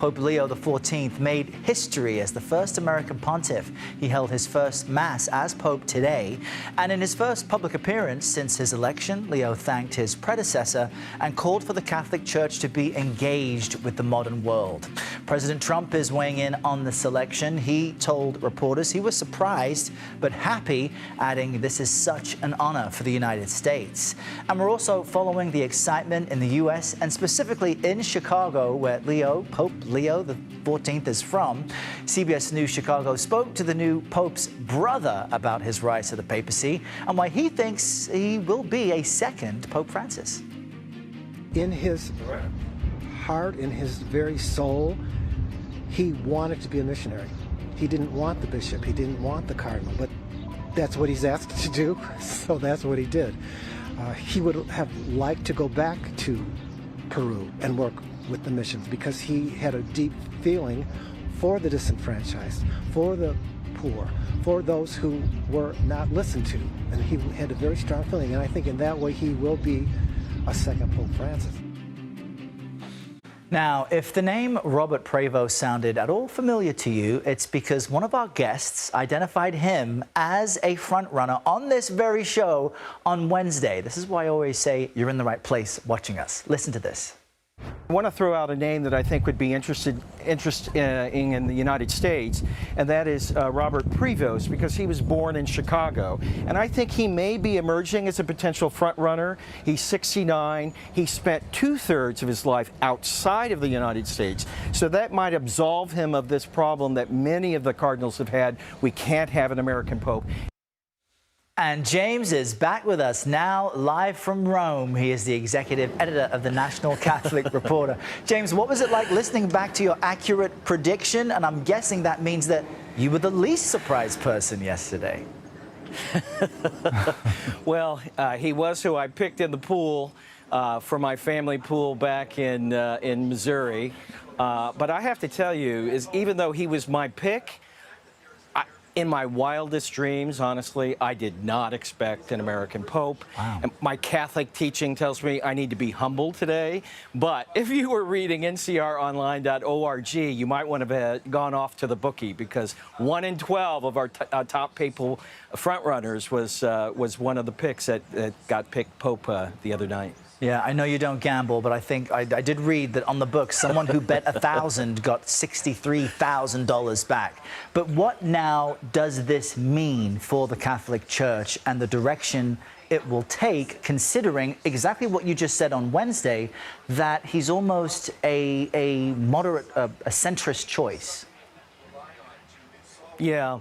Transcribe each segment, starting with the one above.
Pope Leo XIV made history as the first American pontiff. He held his first Mass as Pope today, and in his first public appearance since his election, Leo thanked his predecessor and called for the Catholic Church to be engaged with the modern world. President Trump is weighing in on this election. He told reporters he was surprised but happy, adding, "This is such an honor for the United States." And we're also following the excitement in the U.S. and specifically in Chicago, where Pope Leo XIV is from. CBS News Chicago spoke to the new Pope's brother about his rise to the papacy and why he thinks he will be a second Pope Francis. In his heart, in his very soul, he wanted to be a missionary. He didn't want the bishop, he didn't want the cardinal, but that's what he's asked to do, so that's what he did. He would have liked to go back to Peru and work with the missions because he had a deep feeling for the disenfranchised, for the poor, for those who were not listened to. And he had a very strong feeling, and I think in that way he will be a second Pope Francis. Now, if the name Robert Prevost sounded at all familiar to you, it's because one of our guests identified him as a frontrunner on this very show on Wednesday. This is why I always say you're in the right place watching us. Listen to this. I want to throw out a name that I think would be interesting in the United States, and that is Robert Prevost, because he was born in Chicago. And I think he may be emerging as a potential front runner. He's 69. He spent 2/3 of his life outside of the United States. So that might absolve him of this problem that many of the cardinals have had. We can't have an American pope. And James is back with us now, live from Rome. He is the executive editor of the National Catholic Reporter. James, what was it like listening back to your accurate prediction? And I'm guessing that means that you were the least surprised person yesterday. Well, he was who I picked in the pool for my family pool back in Missouri. But I have to tell you, even though he was my pick, in my wildest dreams, honestly, I did not expect an American pope. Wow. And my Catholic teaching tells me I need to be humble today. But if you were reading ncronline.org, you might want to have gone off to the bookie, because 1 in 12 of our top papal frontrunners was one of the picks that got picked Pope the other night. Yeah, I know you don't gamble, but I think I did read that on the book, someone who bet 1,000 got $63,000 back. But what now does this mean for the Catholic Church and the direction it will take, considering exactly what you just said on Wednesday, that he's almost a moderate, a centrist choice? Yeah.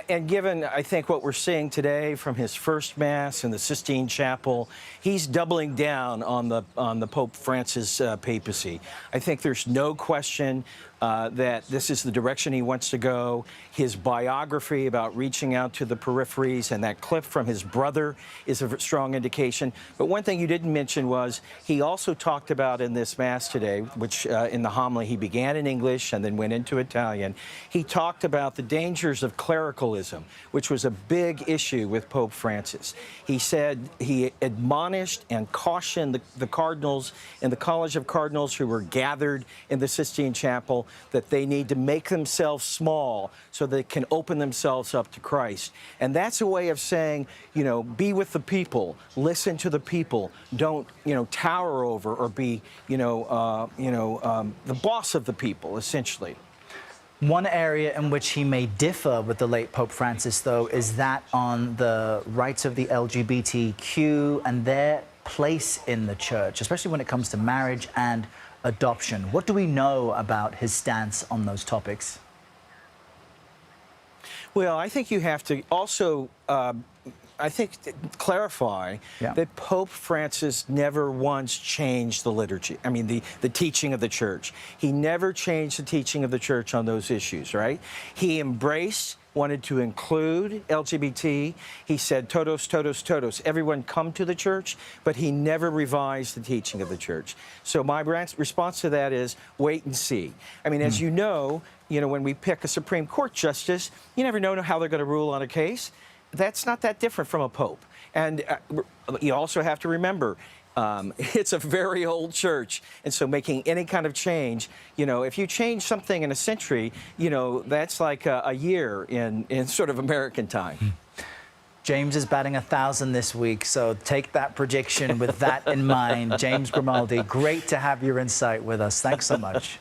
And given, I think, what we're seeing today from his first Mass in the Sistine Chapel, he's doubling down on the Pope Francis papacy. I think there's no question that this is the direction he wants to go. His biography about reaching out to the peripheries and that clip from his brother is a strong indication. But one thing you didn't mention was he also talked about in this Mass today, which in the homily he began in English and then went into Italian. He talked about the dangers of clericalism, which was a big issue with Pope Francis. He said he admonished and cautioned the cardinals in the College of Cardinals who were gathered in the Sistine Chapel that they need to make themselves small so they can open themselves up to Christ. And that's a way of saying, you know, be with the people, listen to the people, don't, you know, tower over or be, the boss of the people, essentially. One area in which he may differ with the late Pope Francis, though, is that on the rights of the LGBTQ and their place in the church, especially when it comes to marriage and adoption. What do we know about his stance on those topics? Well, I think you have to also clarify that Pope Francis never once changed the liturgy. I mean, the teaching of the church. He never changed the teaching of the church on those issues, right? He wanted to include LGBT. He said, todos, todos, todos, everyone come to the church, but he never revised the teaching of the church. So my response to that is wait and see. I mean, as you know, when we pick a Supreme Court justice, you never know how they're going to rule on a case. That's not that different from a pope. And you also have to remember, It's a very old church, and so making any kind of change, you know, if you change something in a century, you know, that's like a year in sort of American time. James is batting 1,000 this week, so take that prediction with that in mind. James Grimaldi, great to have your insight with us. Thanks so much.